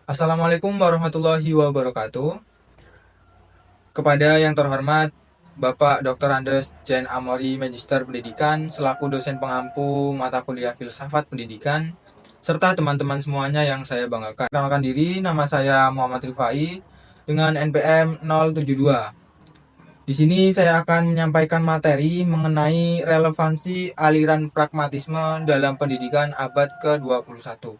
Assalamualaikum warahmatullahi wabarakatuh. Kepada yang terhormat Bapak Dr. Andes Jen Amori, Magister Pendidikan, selaku dosen pengampu mata kuliah Filsafat Pendidikan, serta teman-teman semuanya yang saya banggakan. Perkenalkan diri, nama saya Muhammad Rifai dengan NPM 072. Di sini saya akan menyampaikan materi mengenai relevansi aliran pragmatisme dalam pendidikan abad ke-21.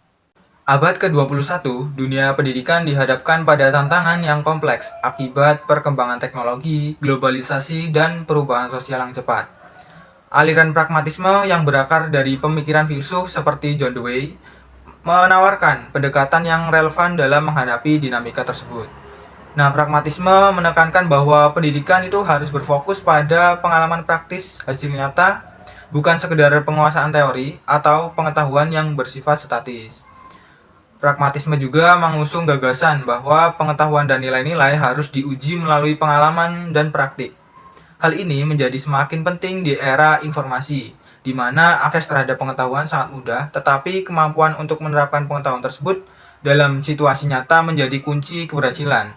Abad ke-21, dunia pendidikan dihadapkan pada tantangan yang kompleks akibat perkembangan teknologi, globalisasi, dan perubahan sosial yang cepat. Aliran pragmatisme yang berakar dari pemikiran filsuf seperti John Dewey menawarkan pendekatan yang relevan dalam menghadapi dinamika tersebut. Nah, pragmatisme menekankan bahwa pendidikan itu harus berfokus pada pengalaman praktis hasil nyata, bukan sekedar penguasaan teori atau pengetahuan yang bersifat statis. Pragmatisme juga mengusung gagasan bahwa pengetahuan dan nilai-nilai harus diuji melalui pengalaman dan praktik. Hal ini menjadi semakin penting di era informasi, di mana akses terhadap pengetahuan sangat mudah, tetapi kemampuan untuk menerapkan pengetahuan tersebut dalam situasi nyata menjadi kunci keberhasilan.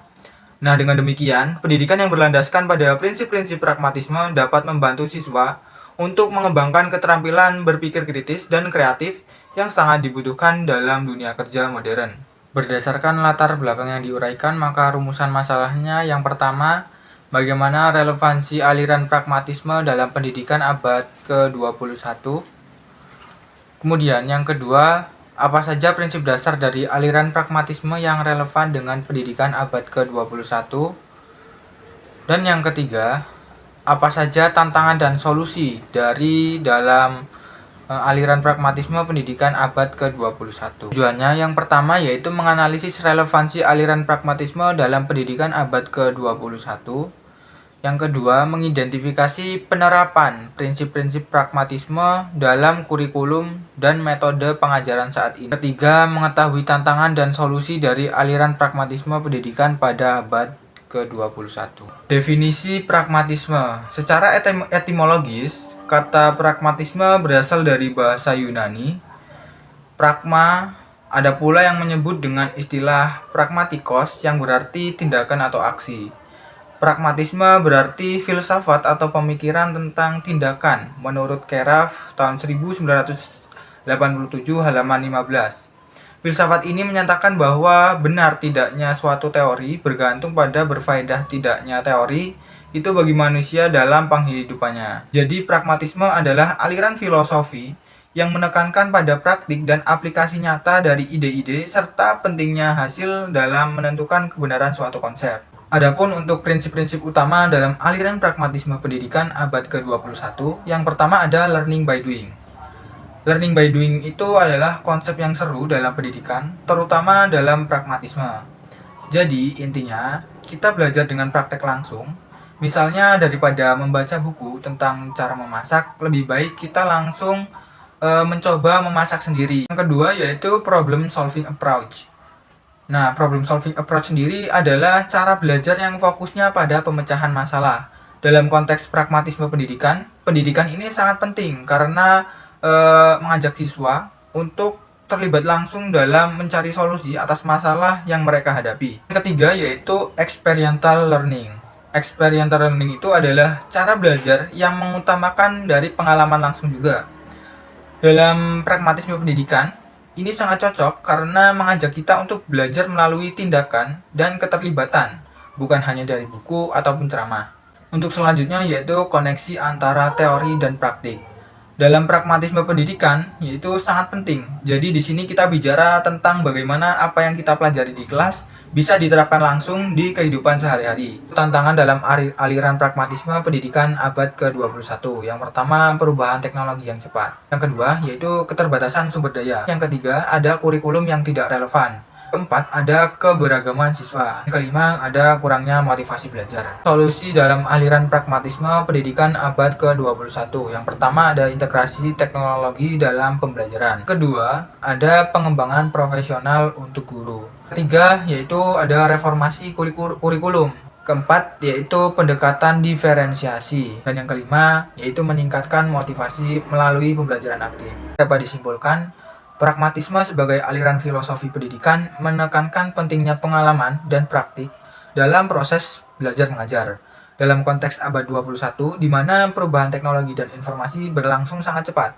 Nah, dengan demikian, pendidikan yang berlandaskan pada prinsip-prinsip pragmatisme dapat membantu siswa untuk mengembangkan keterampilan berpikir kritis dan kreatif yang sangat dibutuhkan dalam dunia kerja modern. Berdasarkan latar belakang yang diuraikan, maka rumusan masalahnya yang pertama, bagaimana relevansi aliran pragmatisme dalam pendidikan abad ke-21. Kemudian yang kedua, apa saja prinsip dasar dari aliran pragmatisme yang relevan dengan pendidikan abad ke-21. Dan yang ketiga, apa saja tantangan dan solusi dari dalam aliran pragmatisme pendidikan abad ke-21. Tujuannya yang pertama yaitu menganalisis relevansi aliran pragmatisme dalam pendidikan abad ke-21. Yang kedua, mengidentifikasi penerapan prinsip-prinsip pragmatisme dalam kurikulum dan metode pengajaran saat ini. Ketiga, mengetahui tantangan dan solusi dari aliran pragmatisme pendidikan pada abad ke-21. Definisi pragmatisme. Secara etimologis, kata pragmatisme berasal dari bahasa Yunani. Pragma, ada pula yang menyebut dengan istilah pragmatikos yang berarti tindakan atau aksi. Pragmatisme berarti filsafat atau pemikiran tentang tindakan menurut Keraf tahun 1987 halaman 15. Filsafat ini menyatakan bahwa benar tidaknya suatu teori bergantung pada berfaedah tidaknya teori itu bagi manusia dalam penghidupannya. Jadi pragmatisme adalah aliran filosofi yang menekankan pada praktik dan aplikasi nyata dari ide-ide serta pentingnya hasil dalam menentukan kebenaran suatu konsep. Adapun untuk prinsip-prinsip utama dalam aliran pragmatisme pendidikan abad ke-21, yang pertama ada learning by doing. Learning by doing itu adalah konsep yang seru dalam pendidikan, terutama dalam pragmatisme. Jadi, intinya, kita belajar dengan praktek langsung. Misalnya, daripada membaca buku tentang cara memasak, lebih baik kita langsung mencoba memasak sendiri. Yang kedua yaitu problem solving approach. Nah, problem solving approach sendiri adalah cara belajar yang fokusnya pada pemecahan masalah. Dalam konteks pragmatisme pendidikan, pendidikan ini sangat penting karena mengajak siswa untuk terlibat langsung dalam mencari solusi atas masalah yang mereka hadapi. Yang ketiga yaitu experiential learning. Experiential learning itu adalah cara belajar yang mengutamakan dari pengalaman langsung juga. Dalam pragmatisme pendidikan, ini sangat cocok karena mengajak kita untuk belajar melalui tindakan dan keterlibatan, bukan hanya dari buku atau penceramah. Untuk selanjutnya yaitu koneksi antara teori dan praktik. Dalam pragmatisme pendidikan, yaitu sangat penting. Jadi di sini kita bicara tentang bagaimana apa yang kita pelajari di kelas bisa diterapkan langsung di kehidupan sehari-hari. Tantangan dalam aliran pragmatisme pendidikan abad ke-21. Yang pertama, perubahan teknologi yang cepat. Yang kedua, yaitu keterbatasan sumber daya. Yang ketiga, ada kurikulum yang tidak relevan. Keempat, ada keberagaman siswa. Yang kelima, ada kurangnya motivasi belajar. Solusi dalam aliran pragmatisme pendidikan abad ke-21. Yang pertama, ada integrasi teknologi dalam pembelajaran. Kedua, ada pengembangan profesional untuk guru. Ketiga, yaitu ada reformasi kurikulum. Keempat, yaitu pendekatan diferensiasi. Dan yang kelima, yaitu meningkatkan motivasi melalui pembelajaran aktif. Dapat disimpulkan, Pragmatisme sebagai aliran filosofi pendidikan menekankan pentingnya pengalaman dan praktik dalam proses belajar mengajar. Dalam konteks abad 21, di mana perubahan teknologi dan informasi berlangsung sangat cepat,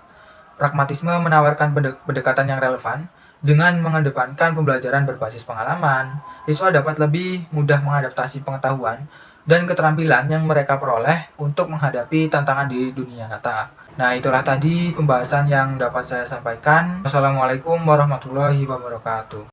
pragmatisme menawarkan pendekatan yang relevan. Dengan mengedepankan pembelajaran berbasis pengalaman, siswa dapat lebih mudah mengadaptasi pengetahuan dan keterampilan yang mereka peroleh untuk menghadapi tantangan di dunia nyata. Nah, itulah tadi pembahasan yang dapat saya sampaikan. Wassalamualaikum warahmatullahi wabarakatuh.